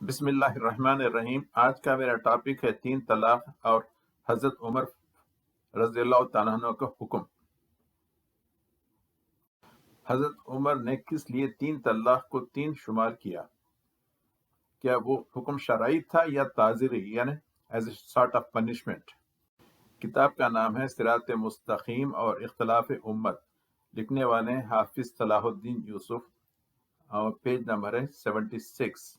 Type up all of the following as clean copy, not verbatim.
بسم اللہ الرحمن الرحیم۔ آج کا میرا ٹاپک ہے 3 طلاق اور حضرت عمر رضی اللہ تعالیٰ عنہ کا حکم۔ حضرت عمر نے کس لیے 3 طلاق کو 3 شمار کیا؟ کیا وہ حکم شرعی تھا یا تعزیری، یعنی as a sort of punishment? کتاب کا نام ہے صراط مستقیم اور اختلاف امت، لکھنے والے ہیں حافظ صلاح الدین یوسف، اور پیج نمبر ہے 76۔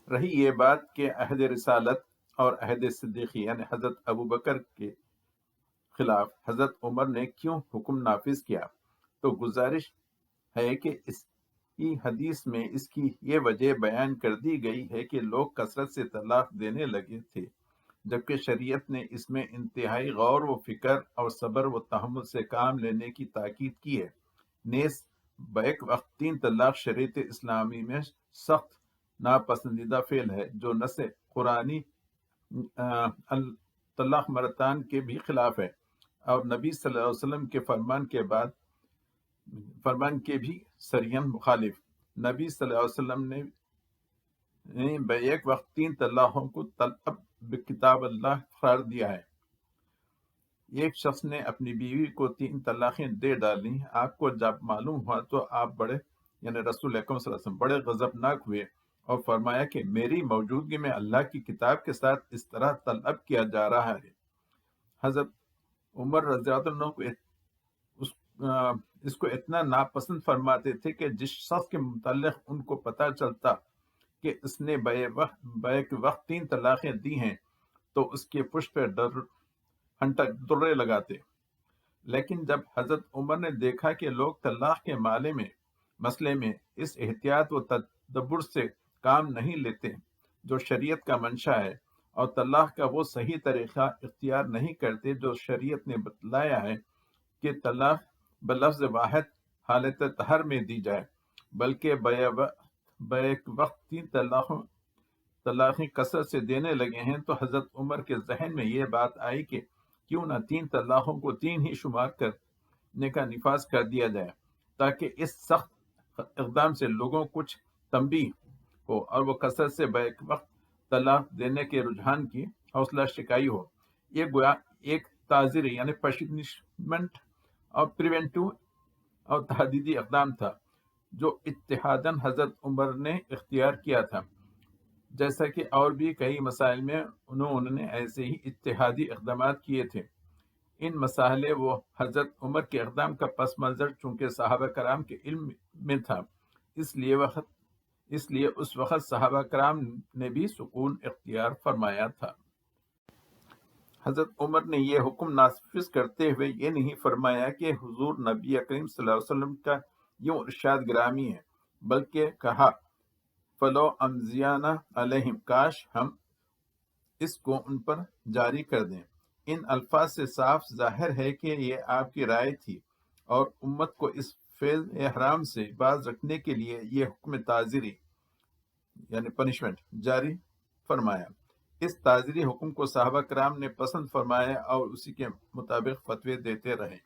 رہی یہ بات کہ عہد رسالت اور عہد صدیقی یعنی حضرت ابوبکر کے خلاف حضرت عمر نے کیوں حکم نافذ کیا، تو گزارش ہے کہ اس کی حدیث میں اس کی یہ وجہ بیان کر دی گئی ہے کہ لوگ کثرت سے طلاق دینے لگے تھے، جبکہ شریعت نے اس میں انتہائی غور و فکر اور صبر و تحمل سے کام لینے کی تاکید کی ہے۔ نیز بیک وقت 3 طلاق شریعت اسلامی میں سخت ناپسندیدہ فعل ہے، جو نص قرآنی طلاق مرتان کے بھی خلاف ہے، اور نبی صلی اللہ علیہ وسلم کے فرمان کے بھی سریعاً مخالف۔ نبی صلی اللہ علیہ وسلم نے بیک وقت 3 طلاقوں کو طلب بکتاب اللہ قرار دیا ہے۔ ایک شخص نے اپنی بیوی کو 3 طلاقیں دے ڈالیں۔ آپ کو جب معلوم ہوا تو آپ یعنی رسول اکرم صلی اللہ علیہ وسلم بڑے غضبناک ہوئے اور فرمایا کہ میری موجودگی میں اللہ کی کتاب کے ساتھ اس طرح طلب کیا جا رہا ہے۔ حضرت عمر رضی اللہ عنہ کو اس کو اتنا ناپسند فرماتے تھے کہ جس شخص کے متعلق ان کو پتہ چلتا کہ اس نے بیک وقت 3 طلاقیں دی ہیں تو اس کے پشت پہ درے لگاتے۔ لیکن جب حضرت عمر نے دیکھا کہ لوگ طلاق کے مسئلے میں اس احتیاط و تدبر سے کام نہیں لیتے جو شریعت کا منشا ہے، اور طلاق کا وہ صحیح طریقہ اختیار نہیں کرتے جو شریعت نے بتلایا ہے کہ طلاق بلفظ واحد حالت طہر میں دی جائے، بلکہ بیک وقت 3 طلاقیں کثرت سے دینے لگے ہیں، تو حضرت عمر کے ذہن میں یہ بات آئی کہ کیوں نہ 3 طلاقوں کو 3 ہی شمار کرنے کا نفاذ کر دیا جائے، تاکہ اس سخت اقدام سے لوگوں کچھ تنبیہ ہو اور وہ کثرت سے بیک وقت طلاق دینے کے رجحان کی حوصلہ شکنی ہو۔ یہ گویا ایک تعزیری یعنی پنشمنٹ اور پریونٹو اور تحدیدی اقدام تھا، جو اتحاداً حضرت عمر نے اختیار کیا تھا، جیسا کہ اور بھی کئی مسائل میں انہوں نے ایسے ہی اتحادی اقدامات کیے تھے۔ ان مسائل و حضرت عمر کے اقدام کا پس منظر چونکہ صحابہ کرام کے علم میں تھا، اس لیے اس وقت صحابہ کرام نے بھی سکون اختیار فرمایا تھا۔ حضرت عمر نے یہ حکم نافذ کرتے ہوئے یہ نہیں فرمایا کہ حضور نبی کریم صلی اللہ علیہ وسلم کا یوں ارشاد گرامی ہے، بلکہ کہا فلو امزیانہ علیہم، کاش ہم اس کو ان پر جاری کر دیں۔ ان الفاظ سے صاف ظاہر ہے کہ یہ آپ کی رائے تھی، اور امت کو اس فعل حرام سے باز رکھنے کے لیے یہ حکم تعزیری یعنی پنشمنٹ جاری فرمایا۔ اس تعزیری حکم کو صحابہ کرام نے پسند فرمایا اور اسی کے مطابق فتوے دیتے رہے۔